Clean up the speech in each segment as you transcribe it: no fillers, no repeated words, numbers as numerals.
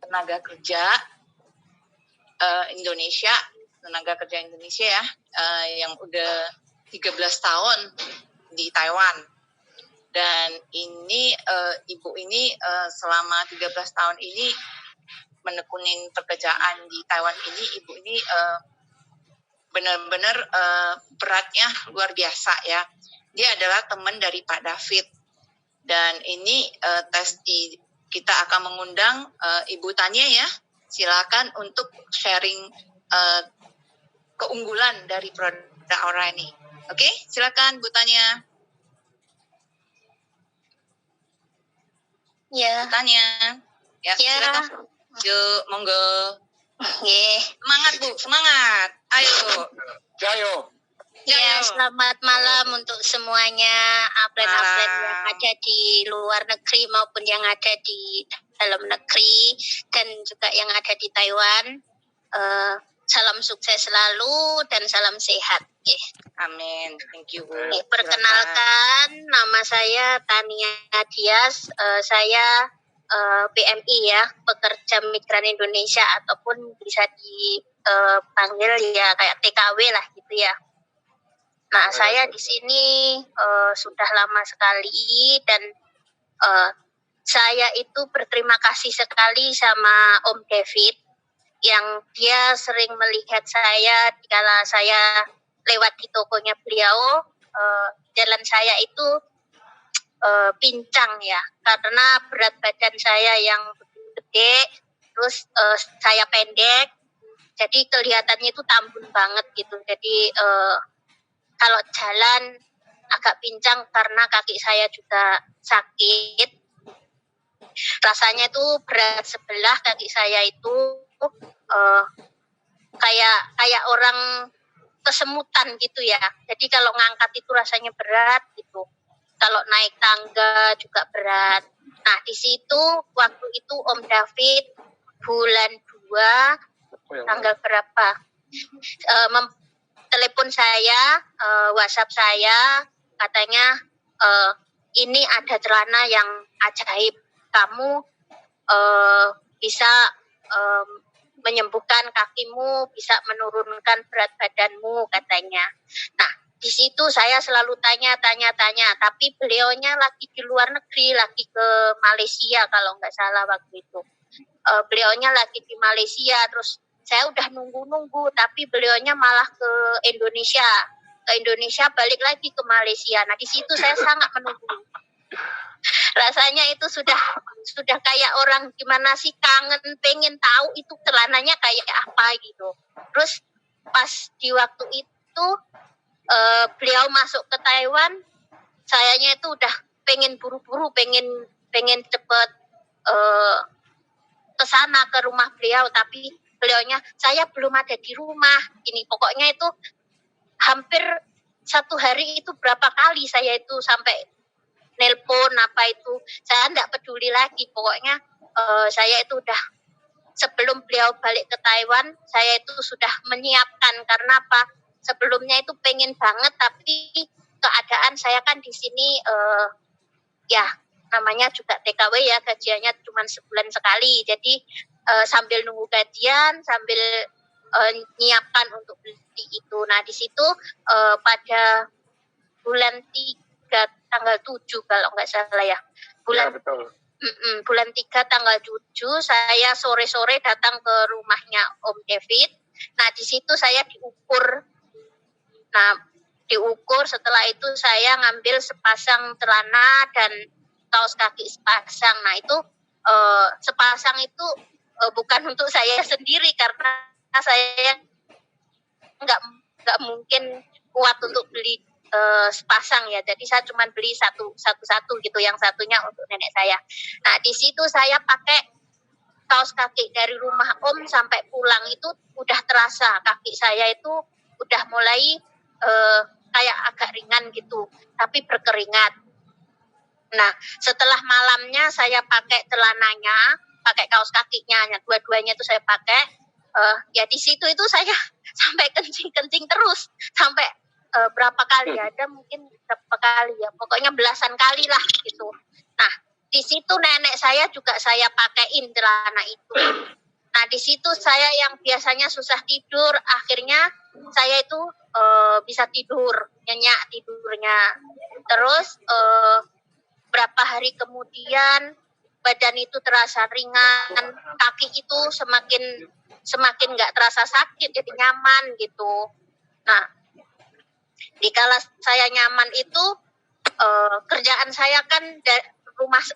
tenaga kerja Indonesia ya, yang udah 13 tahun di Taiwan. Dan ini ibu ini selama 13 tahun ini menekunin pekerjaan di Taiwan ini, ibu ini benar-benar beratnya luar biasa ya. Dia adalah teman dari Pak David. Dan ini kita akan mengundang Ibu Tania ya. Silakan untuk sharing keunggulan dari produk Aura ini. Oke, silakan Bu Tania. Ya. Tanya. Ya, silakan. Yuk, monggo. Semangat Bu, semangat. Ayo. Jayo. Ya, selamat malam untuk semuanya, atlet-atlet yang ada di luar negeri maupun yang ada di dalam negeri dan juga yang ada di Taiwan. Salam sukses selalu dan salam sehat. Amin. Thank you, Bu. Perkenalkan, nama saya Tania Dias. Saya PMI ya, pekerja migran Indonesia, ataupun bisa dipanggil ya kayak TKW lah gitu ya. Nah, saya di sini sudah lama sekali dan saya itu berterima kasih sekali sama Om David yang dia sering melihat saya dikala saya lewat di tokonya beliau. Jalan saya itu pincang ya, karena berat badan saya yang gede, terus saya pendek, jadi kelihatannya itu tambun banget gitu. Jadi kalau jalan agak pincang karena kaki saya juga sakit. Rasanya itu berat sebelah kaki saya itu kayak orang kesemutan gitu ya. Jadi kalau ngangkat itu rasanya berat gitu. Kalau naik tangga juga berat. Nah, di situ waktu itu Om David bulan 2 tanggal berapa? Telepon saya, WhatsApp saya, katanya ini ada celana yang ajaib, kamu bisa menyembuhkan kakimu, bisa menurunkan berat badanmu katanya. Nah, di situ saya selalu tanya, tapi beliaunya lagi di luar negeri, lagi ke Malaysia kalau nggak salah waktu itu. Beliaunya lagi di Malaysia, terus saya udah nunggu, tapi beliaunya malah ke Indonesia. Ke Indonesia balik lagi ke Malaysia. Nah, di situ saya sangat menunggu. Rasanya itu sudah kayak orang gimana sih, kangen, pengen tahu itu celananya kayak apa gitu. Terus pas di waktu itu beliau masuk ke Taiwan, sayanya itu udah pengen buru-buru, pengen cepet ke sana ke rumah beliau, tapi beliaunya saya belum ada di rumah. Ini pokoknya itu hampir 1 hari itu berapa kali saya itu sampai nelpon apa itu, saya enggak peduli lagi. Pokoknya saya itu udah sebelum beliau balik ke Taiwan, saya itu sudah menyiapkan. Karena apa? Sebelumnya itu pengen banget, tapi keadaan saya kan di sini ya namanya juga TKW ya, gajiannya cuma sebulan sekali. Jadi sambil nunggu gajian, sambil nyiapkan untuk beli itu. Nah, di situ pada bulan 3 tanggal 7 kalau nggak salah ya. Ya, betul. Bulan 3 tanggal 7 saya sore-sore datang ke rumahnya Om David. Nah, di situ saya diukur. Nah, diukur, setelah itu saya ngambil sepasang celana dan kaos kaki sepasang. Nah, itu sepasang itu bukan untuk saya sendiri karena saya nggak mungkin kuat untuk beli sepasang ya. Jadi saya cuma beli satu gitu, yang satunya untuk nenek saya. Nah, di situ saya pakai kaos kaki dari rumah Om sampai pulang itu udah terasa kaki saya itu udah mulai kayak agak ringan gitu, tapi berkeringat. Nah, setelah malamnya saya pakai celananya, pakai kaos kakinya, dua-duanya itu saya pakai. Ya di situ itu saya sampai kencing terus, sampai berapa kali, ada mungkin berapa kali ya, pokoknya belasan kali lah gitu. Nah, di situ nenek saya juga saya pakaiin celana itu. Nah, di situ saya yang biasanya susah tidur, akhirnya saya itu bisa tidur, nyenyak tidurnya. Terus berapa hari kemudian badan itu terasa ringan, kaki itu semakin nggak terasa sakit, jadi nyaman gitu. Nah, dikala saya nyaman itu kerjaan saya kan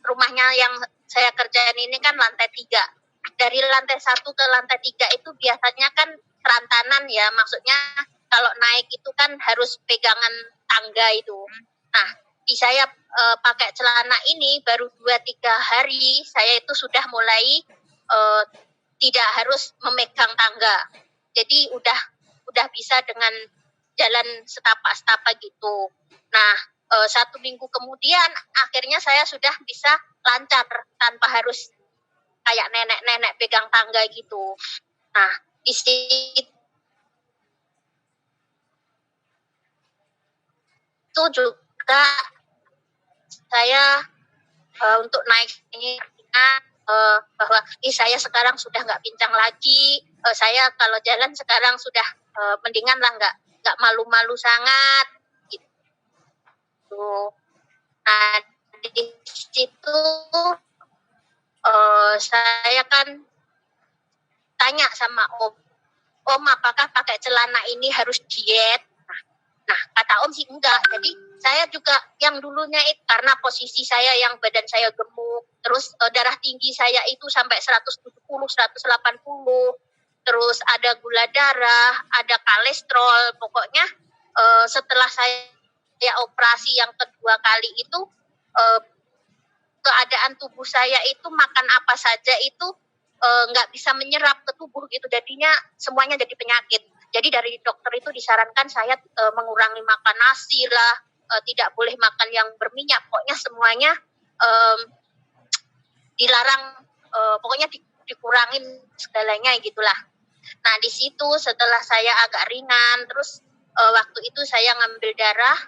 rumahnya yang saya kerjain ini kan lantai 3. Dari lantai 1 ke lantai 3 itu biasanya kan rantanan ya, maksudnya kalau naik itu kan harus pegangan tangga itu. Nah, di saya pakai celana ini baru 2-3 hari saya itu sudah mulai tidak harus memegang tangga. Jadi udah bisa dengan jalan setapak-setapak gitu. Nah, 1 minggu kemudian akhirnya saya sudah bisa lancar tanpa harus kayak nenek-nenek pegang tangga gitu. Nah, di situ juga saya untuk naik ini bahwa saya sekarang sudah nggak pincang lagi. Saya kalau jalan sekarang sudah mendingan lah, nggak malu-malu sangat gitu. Nah, di situ saya kan tanya sama Om apakah pakai celana ini harus diet? Nah, kata Om sih enggak. Jadi saya juga yang dulunya itu karena posisi saya yang badan saya gemuk, terus darah tinggi saya itu sampai 170, 180, terus ada gula darah, ada kolesterol. Pokoknya setelah saya operasi yang kedua kali itu keadaan tubuh saya itu makan apa saja itu nggak bisa menyerap ke tubuh gitu, jadinya semuanya jadi penyakit. Jadi dari dokter itu disarankan saya mengurangi makan nasi lah, tidak boleh makan yang berminyak, pokoknya semuanya dilarang, pokoknya dikurangin segalanya gitulah. Nah, di situ setelah saya agak ringan, terus waktu itu saya ngambil darah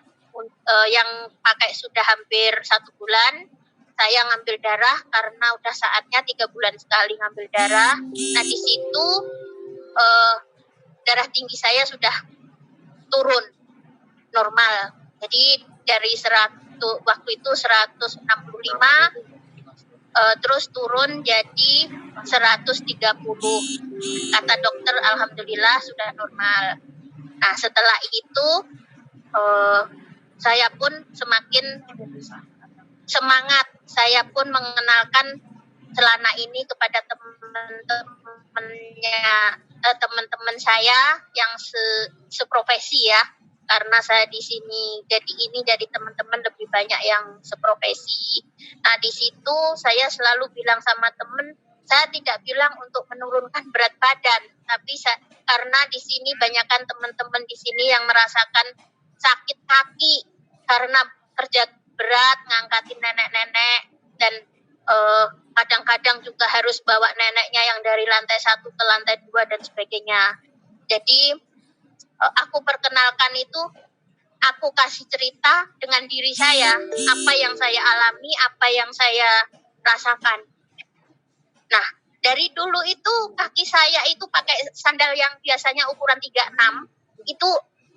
yang pakai sudah hampir 1 bulan. Saya ngambil darah karena udah saatnya 3 bulan sekali ngambil darah. Nah, di situ darah tinggi saya sudah turun normal. Jadi dari 100 waktu itu 165 terus turun jadi 130. Kata dokter alhamdulillah sudah normal. Nah, setelah itu saya pun semakin semangat. Saya pun mengenalkan celana ini kepada teman-teman saya yang seprofesi ya, karena saya di sini jadi teman-teman lebih banyak yang seprofesi. Nah, di situ saya selalu bilang sama teman, saya tidak bilang untuk menurunkan berat badan, tapi karena di sini banyakkan teman-teman di sini yang merasakan sakit kaki karena kerja berat ngangkatin nenek-nenek, dan kadang-kadang juga harus bawa neneknya yang dari lantai 1 ke lantai 2 dan sebagainya. Jadi aku perkenalkan itu, aku kasih cerita dengan diri saya, apa yang saya alami, apa yang saya rasakan. Nah, dari dulu itu kaki saya itu pakai sandal yang biasanya ukuran 36, itu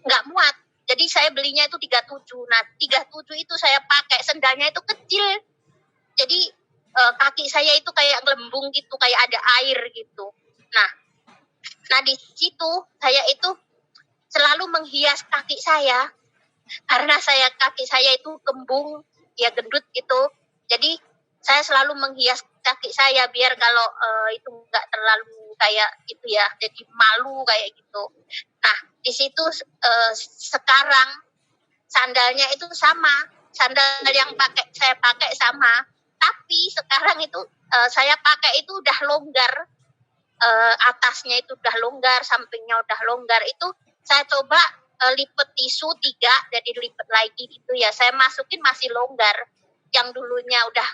nggak muat. Jadi saya belinya itu 37. Nah, 37 itu saya pakai, sendalnya itu kecil. Jadi kaki saya itu kayak gelembung gitu, kayak ada air gitu. Nah di situ saya itu selalu menghias kaki saya karena kaki saya itu kembung, ya gendut gitu. Jadi saya selalu menghias kaki saya biar kalau itu nggak terlalu kayak itu ya, jadi malu kayak gitu. Nah, di situ sekarang sandalnya itu sama, sandal yang saya pakai sama, tapi sekarang itu saya pakai itu udah longgar, atasnya itu udah longgar, sampingnya udah longgar. Itu saya coba lipet tisu 3, jadi lipet lagi gitu ya, saya masukin masih longgar. Yang dulunya udah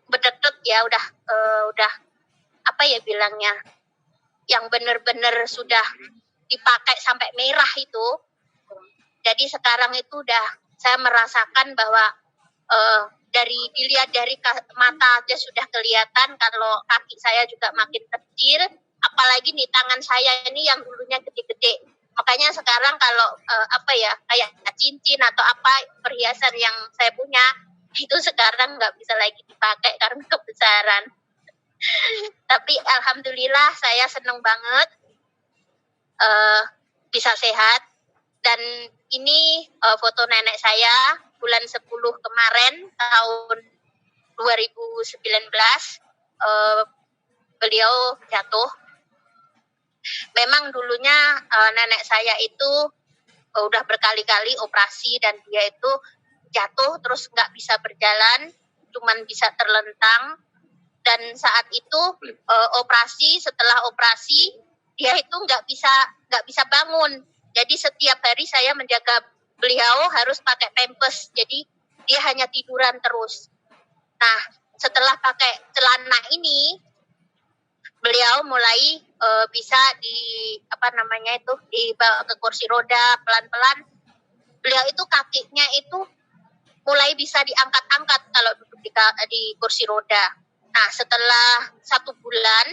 bedetet ya, udah apa ya bilangnya, yang benar-benar sudah dipakai sampai merah itu. Jadi sekarang itu udah saya merasakan bahwa dilihat dari mata aja sudah kelihatan kalau kaki saya juga makin kecil, apalagi nih tangan saya ini yang dulunya gede-gede. Makanya sekarang kalau kayak cincin atau apa perhiasan yang saya punya itu sekarang nggak bisa lagi dipakai karena kebesaran. Tapi alhamdulillah saya seneng banget bisa sehat. Dan ini foto nenek saya bulan 10 kemarin tahun 2019, beliau jatuh. Memang dulunya nenek saya itu udah berkali-kali operasi dan dia itu jatuh terus nggak bisa berjalan, cuman bisa terlentang. Dan saat itu setelah operasi dia itu nggak bisa bangun. Jadi setiap hari saya menjaga beliau harus pakai pampers. Jadi dia hanya tiduran terus. Nah, setelah pakai celana ini, beliau mulai bisa dibawa ke kursi roda pelan-pelan. Beliau itu kakinya itu mulai bisa diangkat-angkat kalau duduk di kursi roda. Nah, setelah 1 bulan,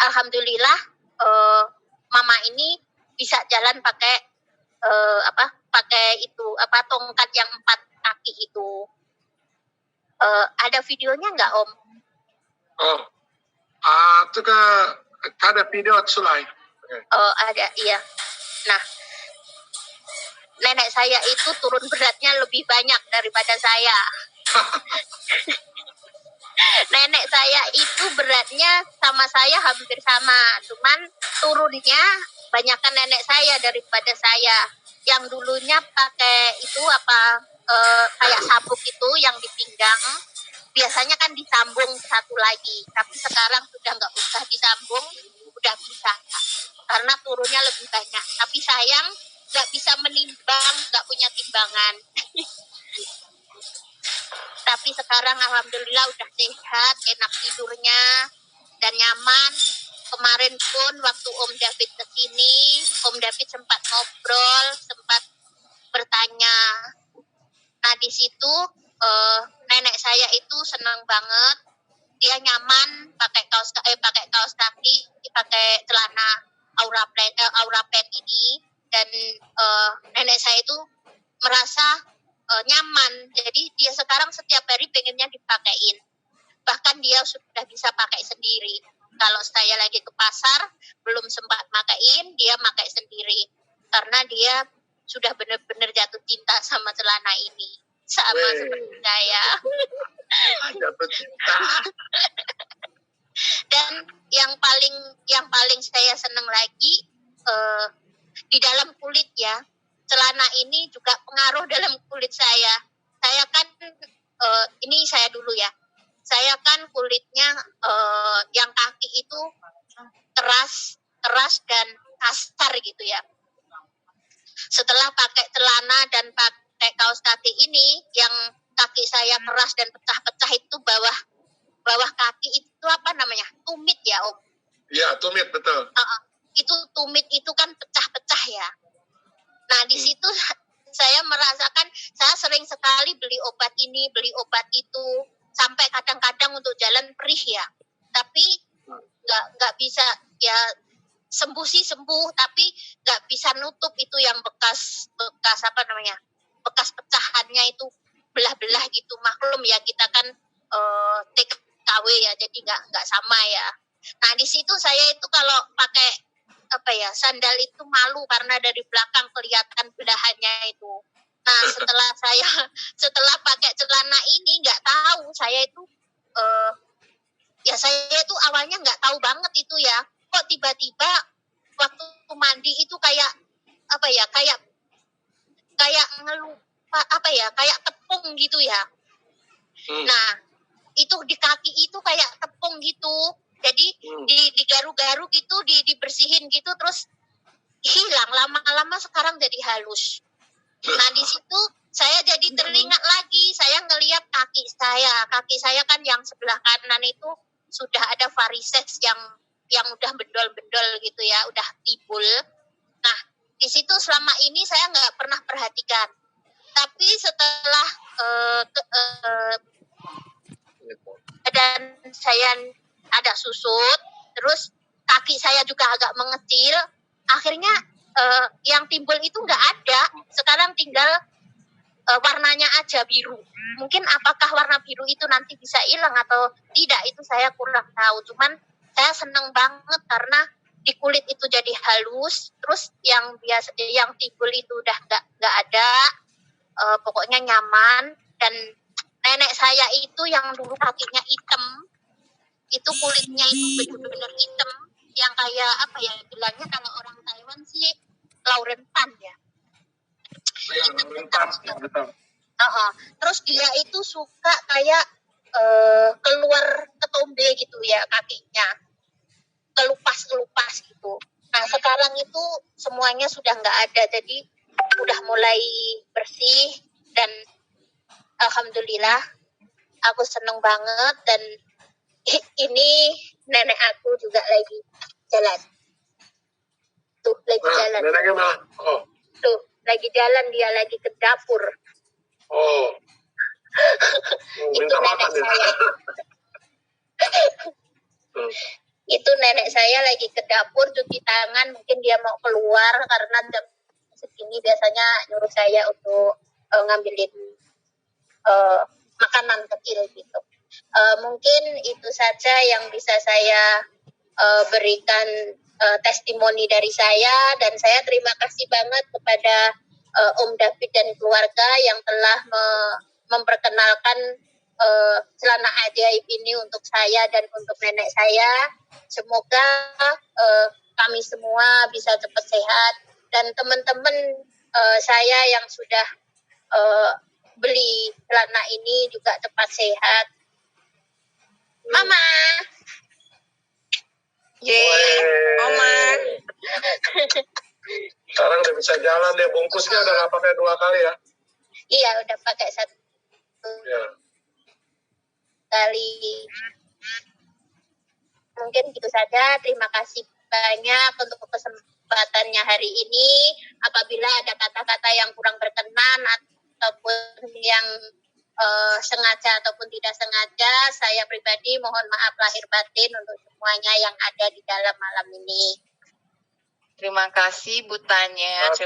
alhamdulillah mama ini bisa jalan pakai tongkat yang 4 kaki itu. Ada videonya nggak, Om?这个他的 video 出来。ada, iya. Nah, nenek saya itu turun beratnya lebih banyak daripada saya. Nenek saya itu beratnya sama saya hampir sama, cuman turunnya banyakkan nenek saya daripada saya. Yang dulunya pakai itu kayak sabuk itu yang di pinggang, biasanya kan disambung satu lagi, tapi sekarang sudah nggak usah disambung, udah bisa karena turunnya lebih banyak. Tapi sayang nggak bisa menimbang, nggak punya timbangan. Tapi sekarang alhamdulillah udah sehat, enak tidurnya dan nyaman. Kemarin pun waktu Om David kesini, Om David sempat ngobrol, sempat bertanya. Nah di situ nenek saya itu senang banget, dia nyaman pakai kaos kaki, pakai celana aura pet ini, dan nenek saya itu merasa nyaman. Jadi dia sekarang setiap hari pengennya dipakein. Bahkan dia sudah bisa pakai sendiri. Kalau saya lagi ke pasar belum sempat makain, dia pakai sendiri karena dia sudah benar-benar jatuh cinta sama celana ini, sama seperti saya. Jatuh cinta. Dan yang paling saya senang lagi di dalam kulit ya, celana ini juga pengaruh dalam kulit saya. Saya kan ini saya dulu ya. Saya kan kulitnya yang kaki itu keras dan kasar gitu ya. Setelah pakai celana dan pakai kaos kaki ini, yang kaki saya keras dan pecah-pecah itu bawah kaki itu apa namanya? Tumit ya, Om? Iya, tumit, betul. Itu tumit itu kan pecah-pecah ya. Nah, di situ saya merasakan, saya sering sekali beli obat ini, beli obat itu, sampai kadang-kadang untuk jalan perih ya. Tapi nggak bisa ya, sembuh sih sembuh, tapi nggak bisa nutup itu yang bekas pecahannya itu, belah-belah gitu. Maklum ya, kita kan TKW ya, jadi nggak sama ya. Nah di situ saya itu kalau pakai sandal itu malu karena dari belakang kelihatan belahannya itu. Nah setelah pakai celana ini, nggak tahu saya itu saya itu awalnya nggak tahu banget itu ya, kok tiba-tiba waktu mandi itu kayak ngelupa kayak tepung gitu ya. Nah itu di kaki itu kayak tepung gitu, jadi digaru-garu gitu, dibersihin gitu, terus hilang. Lama-lama sekarang jadi halus. Nah di situ saya jadi teringat lagi, saya ngelihat kaki saya kan yang sebelah kanan itu sudah ada varises yang udah bendol-bendol gitu ya, udah timbul. Nah di situ selama ini saya nggak pernah perhatikan, tapi setelah badan saya ada susut, terus kaki saya juga agak mengecil. Akhirnya yang timbul itu nggak ada. Sekarang tinggal warnanya aja biru. Mungkin apakah warna biru itu nanti bisa hilang atau tidak, itu saya kurang tahu. Cuman saya seneng banget karena di kulit itu jadi halus, terus yang timbul itu udah nggak ada. Pokoknya nyaman. Dan nenek saya itu yang dulu kakinya hitam, itu kulitnya itu benar-benar hitam, yang kayak apa ya bilangnya, kalau orang Taiwan sih Lauren Pan ya. Betul. Terus dia itu suka kayak keluar ketombe gitu ya kakinya, kelupas gitu. Nah sekarang itu semuanya sudah nggak ada, jadi udah mulai bersih dan alhamdulillah aku seneng banget. Dan ini nenek aku juga lagi jalan. Tuh lagi jalan. Neneknya mana? Oh. Tuh lagi jalan, dia lagi ke dapur. Oh. Itu nenek saya. Itu nenek saya lagi ke dapur cuci tangan, mungkin dia mau keluar karena jam segini biasanya nyuruh saya untuk ngambilin makanan kecil gitu. Mungkin itu saja yang bisa saya berikan testimoni dari saya, dan saya terima kasih banget kepada Om David dan keluarga yang telah memperkenalkan celana ajaib ini untuk saya dan untuk nenek saya. Semoga kami semua bisa cepat sehat, dan teman-teman saya yang sudah beli celana ini juga cepat sehat. Mama. Mama. Sekarang udah bisa jalan deh, bungkusnya udah nggak pakai 2 kali ya? Iya, udah pakai 1 Ya. kali. Mungkin gitu saja. Terima kasih banyak untuk kesempatannya hari ini. Apabila ada kata-kata yang kurang berkenan ataupun yang sengaja ataupun tidak sengaja, saya pribadi mohon maaf lahir batin untuk semuanya yang ada di dalam malam ini. Terima kasih Bu Tanya. Oke.